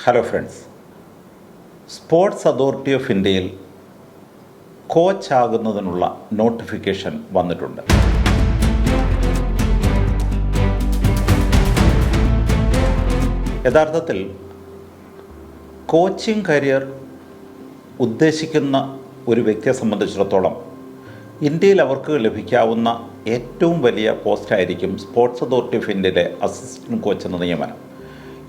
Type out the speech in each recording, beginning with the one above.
Hello friends, sports authority of ഇന്ത്യയിൽ കോച്ചാകുന്നതിനുള്ള notification വന്നിട്ടുണ്ട്. യഥാർത്ഥത്തിൽ കോച്ചിങ് കരിയർ ഉദ്ദേശിക്കുന്ന ഒരു വ്യക്തിയെ സംബന്ധിച്ചിടത്തോളം ഇന്ത്യയിൽ അവർക്ക് ലഭിക്കാവുന്ന ഏറ്റവും വലിയ പോസ്റ്റായിരിക്കും സ്പോർട്സ് അതോറിറ്റി ഓഫ് ഇന്ത്യയിലെ അസിസ്റ്റൻറ്റ് കോച്ച് എന്ന നിയമനം.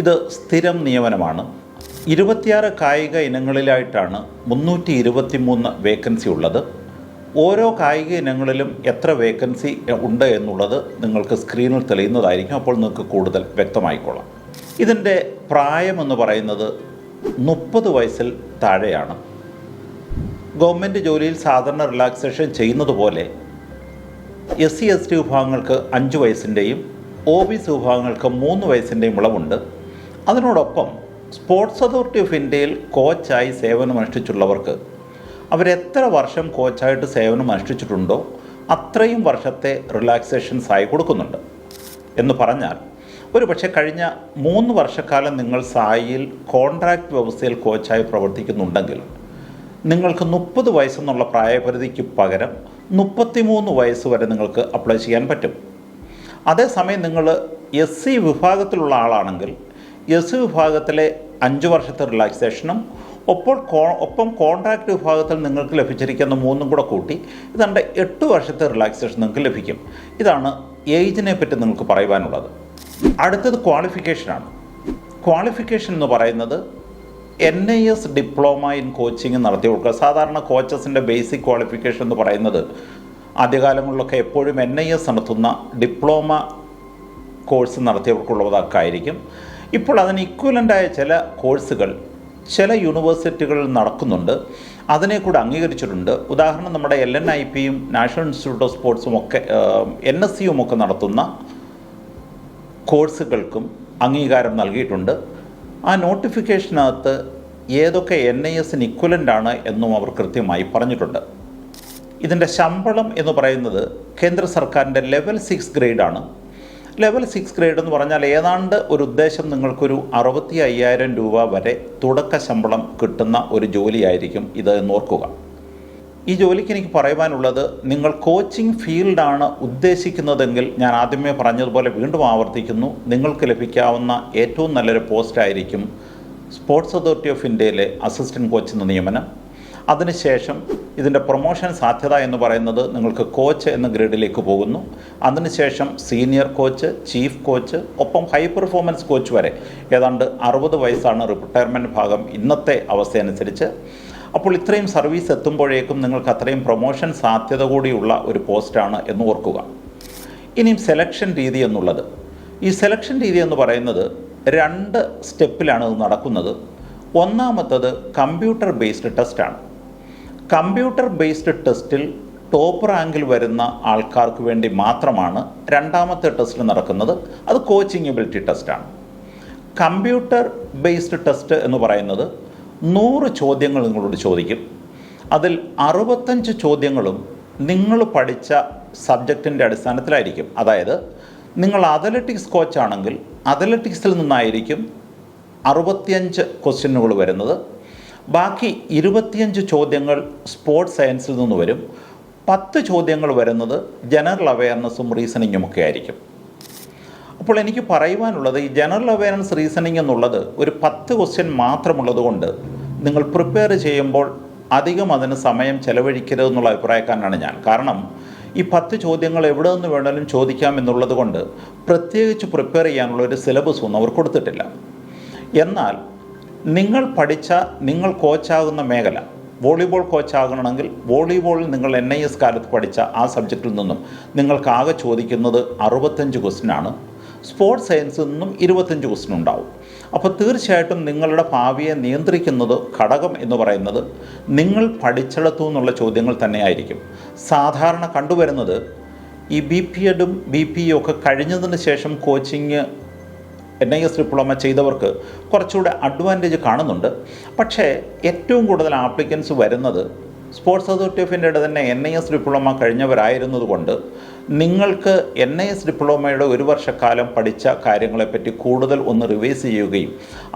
ഇത് സ്ഥിരം നിയമനമാണ്. 26 കായിക ഇനങ്ങളിലായിട്ടാണ് 323 വേക്കൻസി ഉള്ളത്. ഓരോ കായിക ഇനങ്ങളിലും എത്ര വേക്കൻസി ഉണ്ട് എന്നുള്ളത് നിങ്ങൾക്ക് സ്ക്രീനിൽ തെളിയുന്നതായിരിക്കും. അപ്പോൾ നിങ്ങൾക്ക് കൂടുതൽ വ്യക്തമായിക്കൊള്ളാം. ഇതിൻ്റെ പ്രായമെന്ന് പറയുന്നത് 30 വയസ്സിൽ താഴെയാണ്. ഗവൺമെൻറ് ജോലിയിൽ സാധാരണ റിലാക്സേഷൻ ചെയ്യുന്നത് പോലെ SC ST വിഭാഗങ്ങൾക്ക് 5 വയസ്സിൻ്റെയും OBC വിഭാഗങ്ങൾക്ക് 3 വയസ്സിൻ്റെയും ഇളവുണ്ട്. അതിനോടൊപ്പം സ്പോർട്സ് അതോറിറ്റി ഓഫ് ഇന്ത്യയിൽ കോച്ചായി സേവനമനുഷ്ഠിച്ചുള്ളവർക്ക് അവരെത്ര വർഷം കോച്ചായിട്ട് സേവനം അനുഷ്ഠിച്ചിട്ടുണ്ടോ അത്രയും വർഷത്തെ റിലാക്സേഷൻസ് ആയി കൊടുക്കുന്നുണ്ട്. എന്ന് പറഞ്ഞാൽ ഒരു പക്ഷേ കഴിഞ്ഞ 3 വർഷക്കാലം നിങ്ങൾ സായിയിൽ കോൺട്രാക്റ്റ് വ്യവസ്ഥയിൽ കോച്ചായി പ്രവർത്തിക്കുന്നുണ്ടെങ്കിൽ നിങ്ങൾക്ക് 30 വയസ്സെന്നുള്ള പ്രായപരിധിക്ക് പകരം 33 വയസ്സ് വരെ നിങ്ങൾക്ക് അപ്ലൈ ചെയ്യാൻ പറ്റും. അതേസമയം നിങ്ങൾ SC വിഭാഗത്തിലുള്ള ആളാണെങ്കിൽ SC വിഭാഗത്തിലെ 5 വർഷത്തെ റിലാക്സേഷനും ഒപ്പം കോൺട്രാക്റ്റ് വിഭാഗത്തിൽ നിങ്ങൾക്ക് ലഭിച്ചിരിക്കുന്ന 3 കൂടെ കൂട്ടി ഇതാണ്ട് 8 വർഷത്തെ റിലാക്സേഷൻ നിങ്ങൾക്ക് ലഭിക്കും. ഇതാണ് ഏജിനെ പറ്റി നിങ്ങൾക്ക് പറയുവാനുള്ളത്. അടുത്തത് ക്വാളിഫിക്കേഷനാണ്. ക്വാളിഫിക്കേഷൻ എന്ന് പറയുന്നത് NIS ഡിപ്ലോമ ഇൻ കോച്ചിങ് നടത്തി കൊടുക്കുക. സാധാരണ കോച്ചസിൻ്റെ ബേസിക് ക്വാളിഫിക്കേഷൻ എന്ന് പറയുന്നത് ആദ്യകാലങ്ങളിലൊക്കെ എപ്പോഴും NIS നടത്തുന്ന ഡിപ്ലോമ കോഴ്സ് നടത്തിയവർക്കുള്ളതൊക്കെ ആയിരിക്കും. ഇപ്പോൾ അതിന് ഇക്വലൻ്റായ ചില കോഴ്സുകൾ ചില യൂണിവേഴ്സിറ്റികളിൽ നടക്കുന്നുണ്ട്. അതിനെ കൂടെ അംഗീകരിച്ചിട്ടുണ്ട്. ഉദാഹരണം നമ്മുടെ LNIPയും നാഷണൽ ഇൻസ്റ്റിറ്റ്യൂട്ട് ഓഫ് സ്പോർട്സും ഒക്കെ NSCയും ഒക്കെ നടത്തുന്ന കോഴ്സുകൾക്കും അംഗീകാരം നൽകിയിട്ടുണ്ട്. ആ നോട്ടിഫിക്കേഷനകത്ത് ഏതൊക്കെ NISന് ഇക്വലൻ്റാണ് എന്നും അവർ കൃത്യമായി പറഞ്ഞിട്ടുണ്ട്. ഇതിൻ്റെ ശമ്പളം എന്ന് പറയുന്നത് കേന്ദ്ര സർക്കാരിൻ്റെ ലെവൽ 6 ഗ്രേഡാണ്. ലെവൽ 6 ഗ്രേഡ് എന്ന് പറഞ്ഞാൽ ഏതാണ്ട് ഒരു ഉദ്ദേശം നിങ്ങൾക്കൊരു 65,000 രൂപ വരെ തുടക്ക ശമ്പളം കിട്ടുന്ന ഒരു ജോലിയായിരിക്കും ഇത് എന്നോർക്കുക. ഈ ജോലിക്ക് എനിക്ക് പറയുവാനുള്ളത്, നിങ്ങൾ കോച്ചിങ് ഫീൽഡാണ് ഉദ്ദേശിക്കുന്നതെങ്കിൽ ഞാൻ ആദ്യമേ പറഞ്ഞതുപോലെ വീണ്ടും ആവർത്തിക്കുന്നു, നിങ്ങൾക്ക് ലഭിക്കാവുന്ന ഏറ്റവും നല്ലൊരു പോസ്റ്റായിരിക്കും സ്പോർട്സ് അതോറിറ്റി ഓഫ് ഇന്ത്യയിലെ അസിസ്റ്റൻറ്റ് കോച്ച് എന്ന നിയമനം. അതിനുശേഷം ഇതിൻ്റെ പ്രൊമോഷൻ സാധ്യത എന്ന് പറയുന്നത് നിങ്ങൾക്ക് കോച്ച് എന്ന ഗ്രേഡിലേക്ക് പോകുന്നു. അതിനുശേഷം സീനിയർ കോച്ച്, ചീഫ് കോച്ച്, ഒപ്പം ഹൈ പെർഫോമൻസ് കോച്ച് വരെ ഏതാണ്ട് 60 വയസ്സാണ് റിട്ടയർമെൻറ്റ് ഭാഗം ഇന്നത്തെ അവസ്ഥയനുസരിച്ച്. അപ്പോൾ ഇത്രയും സർവീസ് എത്തുമ്പോഴേക്കും നിങ്ങൾക്ക് അത്രയും പ്രൊമോഷൻ സാധ്യത കൂടിയുള്ള ഒരു പോസ്റ്റാണ് എന്ന് ഓർക്കുക. ഇനിയും സെലക്ഷൻ രീതി എന്നുള്ളത്, ഈ സെലക്ഷൻ രീതി എന്ന് പറയുന്നത് 2 സ്റ്റെപ്പിലാണ് ഇത് നടക്കുന്നത്. ഒന്നാമത്തത് കമ്പ്യൂട്ടർ ബേസ്ഡ് ടെസ്റ്റാണ്. കമ്പ്യൂട്ടർ ബേസ്ഡ് ടെസ്റ്റിൽ ടോപ്പ് റാങ്കിൽ വരുന്ന ആൾക്കാർക്ക് വേണ്ടി മാത്രമാണ് രണ്ടാമത്തെ ടെസ്റ്റ് നടക്കുന്നത്. അത് കോച്ചിങ് എബിലിറ്റി ടെസ്റ്റാണ്. കമ്പ്യൂട്ടർ ബേസ്ഡ് ടെസ്റ്റ് എന്ന് പറയുന്നത് 100 ചോദ്യങ്ങൾ നിങ്ങളോട് ചോദിക്കും. അതിൽ 65 ചോദ്യങ്ങളും നിങ്ങൾ പഠിച്ച സബ്ജക്റ്റിൻ്റെ അടിസ്ഥാനത്തിലായിരിക്കും. അതായത് നിങ്ങൾ അത്ലറ്റിക്സ് കോച്ചാണെങ്കിൽ അത്ലറ്റിക്സിൽ നിന്നായിരിക്കും 65 ക്വസ്റ്റ്യനുകൾ വരുന്നത്. ബാക്കി 25 ചോദ്യങ്ങൾ സ്പോർട്സ് സയൻസിൽ നിന്ന് വരും. 10 ചോദ്യങ്ങൾ വരുന്നത് ജനറൽ അവയർനെസ്സും റീസണിങ്ങും ഒക്കെ ആയിരിക്കും. അപ്പോൾ എനിക്ക് പറയുവാനുള്ളത്, ഈ ജനറൽ അവയർനെസ് റീസണിങ് എന്നുള്ളത് ഒരു 10 ക്വസ്റ്റ്യൻ മാത്രമുള്ളത് കൊണ്ട് നിങ്ങൾ പ്രിപ്പയർ ചെയ്യുമ്പോൾ അധികം അതിന് സമയം ചെലവഴിക്കരുതെന്നുള്ള അഭിപ്രായക്കാരനാണ് ഞാൻ. കാരണം ഈ 10 ചോദ്യങ്ങൾ എവിടെ നിന്ന് വേണമെങ്കിലും ചോദിക്കാം എന്നുള്ളത് കൊണ്ട് പ്രത്യേകിച്ച് പ്രിപ്പയർ ചെയ്യാനുള്ള ഒരു സിലബസ് ഒന്നും അവർ കൊടുത്തിട്ടില്ല. എന്നാൽ നിങ്ങൾ കോച്ചാകുന്ന മേഖല വോളിബോൾ കോച്ചാകണമെങ്കിൽ വോളിബോളിൽ നിങ്ങൾ NIS കാലത്ത് പഠിച്ച ആ സബ്ജക്റ്റിൽ നിന്നും നിങ്ങൾക്കാകെ ചോദിക്കുന്നത് 65 ക്വസ്റ്റ്യനാണ്. സ്പോർട്സ് സയൻസിൽ നിന്നും 25 ക്വസ്റ്റ്യൻ ഉണ്ടാവും. അപ്പോൾ തീർച്ചയായിട്ടും നിങ്ങളുടെ ഭാവിയെ നിയന്ത്രിക്കുന്നത് ഘടകം എന്ന് പറയുന്നത് നിങ്ങൾ പഠിച്ചിടത്തു നിന്നുള്ള ചോദ്യങ്ങൾ തന്നെയായിരിക്കും. സാധാരണ കണ്ടുവരുന്നത് ഈ BPEDും BPEയും ഒക്കെ കഴിഞ്ഞതിന് ശേഷം കോച്ചിങ് NIS ഡിപ്ലോമ ചെയ്തവർക്ക് കുറച്ചുകൂടെ അഡ്വാൻറ്റേജ് കാണുന്നുണ്ട്. പക്ഷേ ഏറ്റവും കൂടുതൽ ആപ്ലിക്കൻസ് വരുന്നത് സ്പോർട്സ് അതോറിറ്റി ഓഫ് ഇന്ത്യയുടെ തന്നെ NIS ഡിപ്ലോമ കഴിഞ്ഞവരായിരുന്നതുകൊണ്ട് നിങ്ങൾക്ക് NIS ഡിപ്ലോമയുടെ ഒരു വർഷക്കാലം പഠിച്ച കാര്യങ്ങളെപ്പറ്റി കൂടുതൽ ഒന്ന് റിവൈസ് ചെയ്യുകയും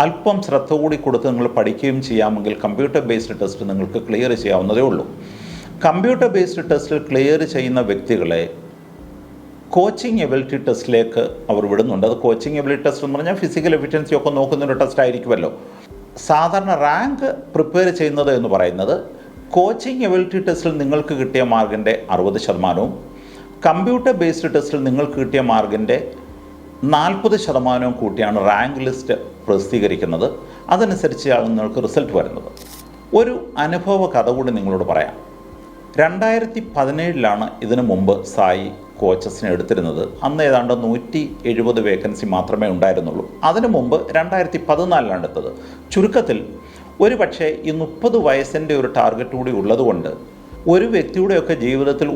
അല്പം ശ്രദ്ധ കൂടി കൊടുത്ത് നിങ്ങൾ പഠിക്കുകയും ചെയ്യാമെങ്കിൽ കമ്പ്യൂട്ടർ ബേസ്ഡ് ടെസ്റ്റ് നിങ്ങൾക്ക് ക്ലിയർ ചെയ്യാവുന്നതേ ഉള്ളൂ. കമ്പ്യൂട്ടർ ബേസ്ഡ് ടെസ്റ്റിൽ ക്ലിയർ ചെയ്യുന്ന വ്യക്തികളെ കോച്ചിങ് എബിലിറ്റി ടെസ്റ്റിലേക്ക് അവർ വിടുന്നുണ്ട്. അത് കോച്ചിങ് എബിലിറ്റി ടെസ്റ്റ് എന്ന് പറഞ്ഞാൽ ഫിസിക്കൽ എഫിഷ്യൻസി ഒക്കെ നോക്കുന്നൊരു ടെസ്റ്റ് ആയിരിക്കുമല്ലോ. സാധാരണ റാങ്ക് പ്രിപ്പയർ ചെയ്യുന്നത് എന്ന് പറയുന്നത് കോച്ചിങ് എബിലിറ്റി ടെസ്റ്റിൽ നിങ്ങൾക്ക് കിട്ടിയ മാർക്കിൻ്റെ 60%, കമ്പ്യൂട്ടർ ബേസ്ഡ് ടെസ്റ്റിൽ നിങ്ങൾക്ക് കിട്ടിയ മാർക്കിൻ്റെ 40% കൂട്ടിയാണ് റാങ്ക് ലിസ്റ്റ് പ്രസിദ്ധീകരിക്കുന്നത്. അതനുസരിച്ചാണ് നിങ്ങൾക്ക് റിസൾട്ട് വരുന്നത്. ഒരു അനുഭവ കഥ കൂടി നിങ്ങളോട് പറയാം. 2017 ഇതിനു മുമ്പ് സായി കോച്ചസിനെ എടുത്തിരുന്നത്. അന്ന് ഏതാണ്ട് 170 വേക്കൻസി മാത്രമേ ഉണ്ടായിരുന്നുള്ളൂ. അതിനു മുമ്പ് 2014 എടുത്തത്. ചുരുക്കത്തിൽ ഒരു പക്ഷേ ഈ 30 വയസ്സിൻ്റെ ഒരു ടാർഗറ്റ് കൂടി ഉള്ളതുകൊണ്ട് ഒരു വ്യക്തിയുടെയൊക്കെ ജീവിതത്തിൽ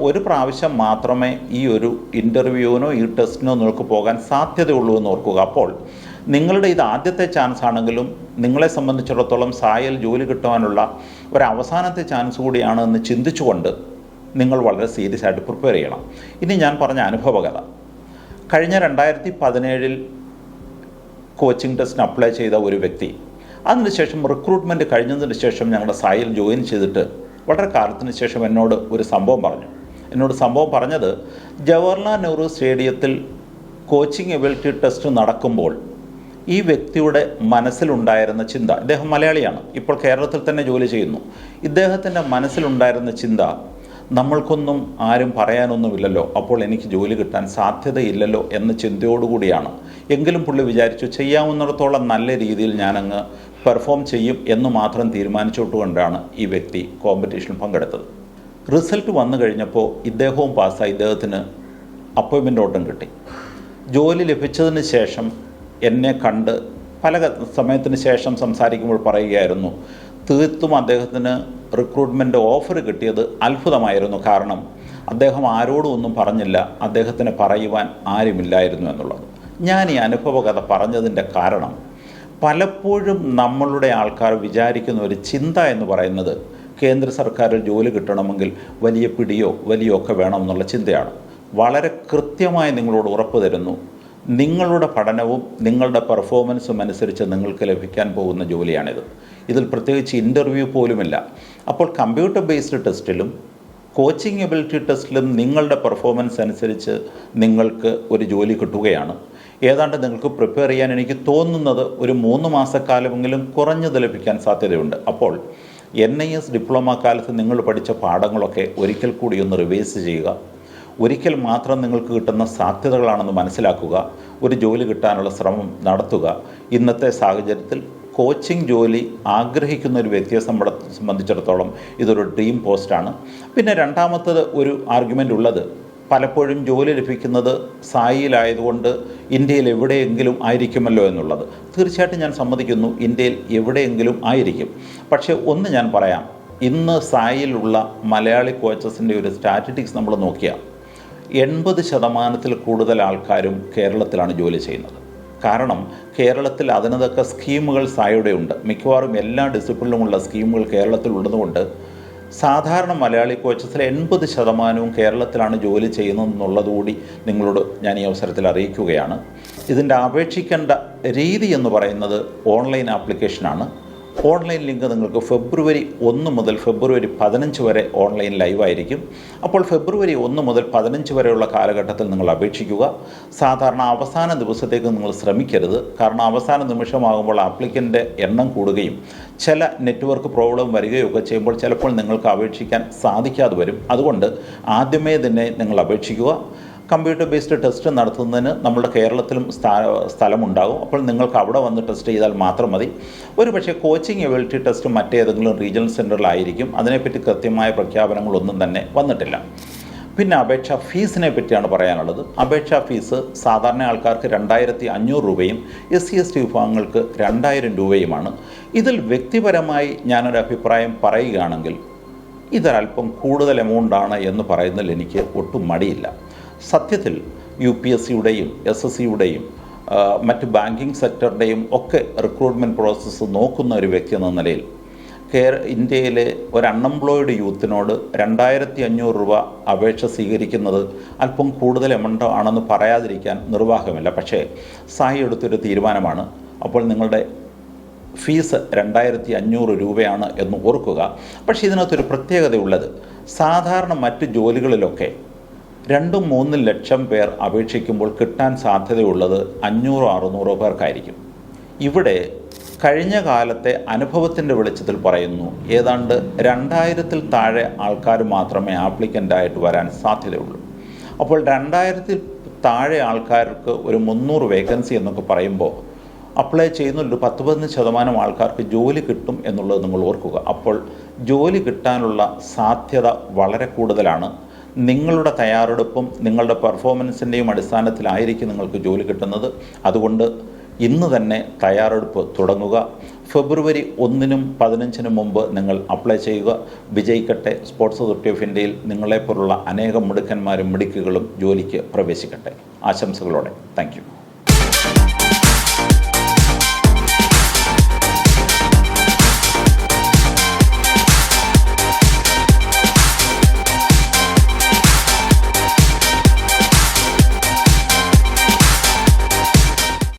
ഒരു പ്രാവശ്യം മാത്രമേ ഈ ഒരു ഇൻ്റർവ്യൂവിനോ ഈ ടെസ്റ്റിനോ നിങ്ങൾക്ക് പോകാൻ സാധ്യതയുള്ളൂ എന്ന് ഓർക്കുക. അപ്പോൾ നിങ്ങളുടെ ഇത് ആദ്യത്തെ ചാൻസ് ആണെങ്കിലും നിങ്ങളെ സംബന്ധിച്ചിടത്തോളം സായിൽ ജോലി കിട്ടുവാനുള്ള ഒരു അവസാനത്തെ ചാൻസ് കൂടിയാണ് എന്ന് ചിന്തിച്ചുകൊണ്ട് നിങ്ങൾ വളരെ സീരിയസ് ആയിട്ട് പ്രിപ്പയർ ചെയ്യണം. ഇനി ഞാൻ പറഞ്ഞ അനുഭവകഥ. കഴിഞ്ഞ 2017 കോച്ചിങ് ടെസ്റ്റിന് അപ്ലൈ ചെയ്ത ഒരു വ്യക്തി അതിനുശേഷം റിക്രൂട്ട്മെൻറ്റ് കഴിഞ്ഞതിന് ശേഷം ഞങ്ങളുടെ സായിൽ ജോയിൻ ചെയ്തിട്ട് വളരെ കാലത്തിന് ശേഷം എന്നോട് ഒരു സംഭവം പറഞ്ഞു. സംഭവം പറഞ്ഞത്, ജവഹർലാൽ നെഹ്റു സ്റ്റേഡിയത്തിൽ കോച്ചിങ് എബിലിറ്റി ടെസ്റ്റ് നടക്കുമ്പോൾ ഈ വ്യക്തിയുടെ മനസ്സിലുണ്ടായിരുന്ന ചിന്ത, ഇദ്ദേഹം മലയാളിയാണ്, ഇപ്പോൾ കേരളത്തിൽ തന്നെ ജോലി ചെയ്യുന്നു. ഇദ്ദേഹത്തിൻ്റെ മനസ്സിലുണ്ടായിരുന്ന ചിന്ത, നമ്മൾക്കൊന്നും ആരും പറയാനൊന്നുമില്ലല്ലോ, അപ്പോൾ എനിക്ക് ജോലി കിട്ടാൻ സാധ്യതയില്ലല്ലോ എന്ന ചിന്തയോടുകൂടിയാണ്. എങ്കിലും പുള്ളി വിചാരിച്ചു ചെയ്യാവുന്നിടത്തോളം നല്ല രീതിയിൽ ഞാനങ്ങ് പെർഫോം ചെയ്യും എന്ന് മാത്രം തീരുമാനിച്ചുകൊണ്ടുകൊണ്ടാണ് ഈ വ്യക്തി കോമ്പറ്റീഷനിൽ പങ്കെടുത്തത്. റിസൾട്ട് വന്നു കഴിഞ്ഞപ്പോൾ ഇദ്ദേഹവും പാസ്സായി. ഇദ്ദേഹത്തിന് അപ്പോയിൻമെൻ്റ് ഓട്ടം കിട്ടി. ജോലി ലഭിച്ചതിന് ശേഷം എന്നെ കണ്ട് പല സമയത്തിന് ശേഷം സംസാരിക്കുമ്പോൾ പറയുകയായിരുന്നു, തീർത്തും അദ്ദേഹത്തിന് റിക്രൂട്ട്മെൻറ്റ് ഓഫർ കിട്ടിയത് അത്ഭുതമായിരുന്നു. കാരണം അദ്ദേഹം ആരോടും ഒന്നും പറഞ്ഞില്ല, അദ്ദേഹത്തിന് പറയുവാൻ ആരുമില്ലായിരുന്നു എന്നുള്ളത്. ഞാൻ ഈ അനുഭവകഥ പറഞ്ഞതിൻ്റെ കാരണം, പലപ്പോഴും നമ്മളുടെ ആൾക്കാർ വിചാരിക്കുന്ന ഒരു ചിന്ത എന്ന് പറയുന്നത് കേന്ദ്ര സർക്കാരിൽ ജോലി കിട്ടണമെങ്കിൽ വലിയ പിടിയോ വലിയോ ഒക്കെ വേണമെന്നുള്ള ചിന്തയാണ്. വളരെ കൃത്യമായി നിങ്ങളോട് ഉറപ്പ് തരുന്നു, നിങ്ങളുടെ പഠനവും നിങ്ങളുടെ പെർഫോമൻസും അനുസരിച്ച് നിങ്ങൾക്ക് ലഭിക്കാൻ പോകുന്ന ജോലിയാണിത്. ഇതിൽ പ്രത്യേകിച്ച് ഇൻ്റർവ്യൂ പോലുമില്ല. അപ്പോൾ കമ്പ്യൂട്ടർ ബേസ്ഡ് ടെസ്റ്റിലും കോച്ചിങ് എബിലിറ്റി ടെസ്റ്റിലും നിങ്ങളുടെ പെർഫോമൻസ് അനുസരിച്ച് നിങ്ങൾക്ക് ഒരു ജോലി കിട്ടുകയാണ്. ഏതാണ്ട് നിങ്ങൾക്ക് പ്രിപ്പയർ ചെയ്യാൻ എനിക്ക് തോന്നുന്നത് ഒരു 3 മാസക്കാലമെങ്കിലും കുറഞ്ഞത് ലഭിക്കാൻ സാധ്യതയുണ്ട്. അപ്പോൾ NIS ഡിപ്ലോമ കാലത്ത് നിങ്ങൾ പഠിച്ച പാഠങ്ങളൊക്കെ ഒരിക്കൽ കൂടി ഒന്ന് റിവൈസ് ചെയ്യുക. ഒരിക്കൽ മാത്രം നിങ്ങൾക്ക് കിട്ടുന്ന സാധ്യതകളാണെന്ന് മനസ്സിലാക്കുക. ഒരു ജോലി കിട്ടാനുള്ള ശ്രമം നടത്തുക. ഇന്നത്തെ സാഹചര്യത്തിൽ കോച്ചിങ് ജോലി ആഗ്രഹിക്കുന്ന ഒരു വ്യക്തിയെ സംബന്ധിച്ചിടത്തോളം ഇതൊരു ഡ്രീം പോസ്റ്റാണ്. പിന്നെ രണ്ടാമത്തത് ഒരു ആർഗ്യുമെൻ്റ് ഉള്ളത്, പലപ്പോഴും ജോലി ലഭിക്കുന്നത് സായിയിലായതുകൊണ്ട് ഇന്ത്യയിൽ എവിടെയെങ്കിലും ആയിരിക്കുമല്ലോ എന്നുള്ളത്. തീർച്ചയായിട്ടും ഞാൻ സമ്മതിക്കുന്നു, ഇന്ത്യയിൽ എവിടെയെങ്കിലും ആയിരിക്കും. പക്ഷേ ഒന്ന് ഞാൻ പറയാം, ഇന്ന് സായിലുള്ള മലയാളി കോച്ചസിൻ്റെ ഒരു സ്റ്റാറ്റിസ്റ്റിക്സ് നമ്മൾ നോക്കിയാൽ 80% കൂടുതൽ ആൾക്കാരും കേരളത്തിലാണ് ജോലി ചെയ്യുന്നത്. കാരണം കേരളത്തിൽ അതിനതൊക്കെ സ്കീമുകൾ സായുടെ ഉണ്ട്. മിക്കവാറും എല്ലാ ഡിസിപ്ലിനുമുള്ള സ്കീമുകൾ കേരളത്തിൽ ഉള്ളതുകൊണ്ട് സാധാരണ മലയാളി കോച്ചസിൽ 80% കേരളത്തിലാണ് ജോലി ചെയ്യുന്നതെന്നുള്ളതുകൂടി നിങ്ങളോട് ഞാൻ ഈ അവസരത്തിൽ അറിയിക്കുകയാണ്. ഇതിൻ്റെ അപേക്ഷിക്കേണ്ട രീതി എന്ന് പറയുന്നത് ഓൺലൈൻ ആപ്ലിക്കേഷനാണ്. ഓൺലൈൻ ലിങ്ക് നിങ്ങൾക്ക് ഫെബ്രുവരി 1 മുതൽ ഫെബ്രുവരി 15 വരെ ഓൺലൈൻ ലൈവായിരിക്കും. അപ്പോൾ ഫെബ്രുവരി 1 മുതൽ 15 വരെയുള്ള കാലഘട്ടത്തിൽ നിങ്ങൾ അപേക്ഷിക്കുക. സാധാരണ അവസാന ദിവസത്തേക്ക് നിങ്ങൾ ശ്രമിക്കരുത്. കാരണം അവസാന നിമിഷമാകുമ്പോൾ ആപ്ലിക്കൻ്റെ എണ്ണം കൂടുകയും ചില നെറ്റ്വർക്ക് പ്രോബ്ലം വരികയൊക്കെ ചെയ്യുമ്പോൾ ചിലപ്പോൾ നിങ്ങൾക്ക് അപേക്ഷിക്കാൻ സാധിക്കാതെ വരും. അതുകൊണ്ട് ആദ്യമേ തന്നെ നിങ്ങൾ അപേക്ഷിക്കുക. കമ്പ്യൂട്ടർ ബേസ്ഡ് ടെസ്റ്റ് നടത്തുന്നതിന് നമ്മുടെ കേരളത്തിലും സ്ഥലമുണ്ടാകും. അപ്പോൾ നിങ്ങൾക്ക് അവിടെ വന്ന് ടെസ്റ്റ് ചെയ്താൽ മാത്രം മതി. ഒരു പക്ഷേ കോച്ചിങ് എബിലിറ്റി ടെസ്റ്റ് മറ്റേതെങ്കിലും റീജിയണൽ സെൻറ്ററിലായിരിക്കും. അതിനെപ്പറ്റി കൃത്യമായ പ്രഖ്യാപനങ്ങളൊന്നും തന്നെ വന്നിട്ടില്ല. പിന്നെ അപേക്ഷാ ഫീസിനെ പറ്റിയാണ് പറയാനുള്ളത്. അപേക്ഷാ ഫീസ് സാധാരണ ആൾക്കാർക്ക് 2500 രൂപയും SC/ST വിഭാഗങ്ങൾക്ക് 2000 രൂപയുമാണ്. ഇതിൽ വ്യക്തിപരമായി ഞാനൊരു അഭിപ്രായം പറയുകയാണെങ്കിൽ ഇതൊരല്പം കൂടുതൽ എമൗണ്ടാണ് എന്ന് പറയുന്നതിൽ എനിക്ക് ഒട്ടും മടിയില്ല. സത്യത്തിൽ UPSCയുടെയും SSCയുടെയും മറ്റ് ബാങ്കിങ് സെക്ടറിൻ്റെയും ഒക്കെ റിക്രൂട്ട്മെൻറ്റ് പ്രോസസ്സ് നോക്കുന്ന ഒരു വ്യക്തി എന്ന നിലയിൽ ഇന്ത്യയിലെ ഒരു അൺഎംപ്ലോയിഡ് യൂത്തിനോട് 2500 രൂപ അപേക്ഷ സ്വീകരിക്കുന്നത് അല്പം കൂടുതൽ എമൗണ്ട് ആണെന്ന് പറയാതിരിക്കാൻ നിർവാഹമില്ല. പക്ഷേ സായി എടുത്തൊരു തീരുമാനമാണ്. അപ്പോൾ നിങ്ങളുടെ ഫീസ് 2500 രൂപയാണ് എന്ന് ഓർക്കുക. പക്ഷേ ഇതിനകത്തൊരു പ്രത്യേകതയുള്ളത്, സാധാരണ മറ്റ് ജോലികളിലൊക്കെ 2-3 ലക്ഷം പേർ അപേക്ഷിക്കുമ്പോൾ കിട്ടാൻ സാധ്യതയുള്ളത് 500-600 പേർക്കായിരിക്കും. ഇവിടെ കഴിഞ്ഞ കാലത്തെ അനുഭവത്തിൻ്റെ വെളിച്ചത്തിൽ പറയുന്നു, ഏതാണ്ട് 2000-ൽ താഴെ ആൾക്കാർ മാത്രമേ ആപ്ലിക്കൻ്റായിട്ട് വരാൻ സാധ്യതയുള്ളൂ. അപ്പോൾ 2000-ൽ താഴെ ആൾക്കാർക്ക് ഒരു 300 വേക്കൻസി എന്നൊക്കെ പറയുമ്പോൾ അപ്ലൈ ചെയ്യുന്നൊരു 10-15% ആൾക്കാർക്ക് ജോലി കിട്ടും എന്നുള്ളത് നിങ്ങൾ ഓർക്കുക. അപ്പോൾ ജോലി കിട്ടാനുള്ള സാധ്യത വളരെ കൂടുതലാണ്. നിങ്ങളുടെ തയ്യാറെടുപ്പും നിങ്ങളുടെ പെർഫോമൻസിൻ്റെയും അടിസ്ഥാനത്തിലായിരിക്കും നിങ്ങൾക്ക് ജോലി കിട്ടുന്നത്. അതുകൊണ്ട് ഇന്ന് തന്നെ തയ്യാറെടുപ്പ് തുടങ്ങുക. ഫെബ്രുവരി 1-നും 15-നും മുമ്പ് നിങ്ങൾ അപ്ലൈ ചെയ്യുക. വിജയിക്കട്ടെ. സ്പോർട്സ് അതോറിറ്റി ഓഫ് ഇന്ത്യയിൽ നിങ്ങളെപ്പോലുള്ള അനേകം മിടുക്കന്മാരും മിടുക്കുകളും ജോലിക്ക് പ്രവേശിക്കട്ടെ. ആശംസകളോടെ. Thank you.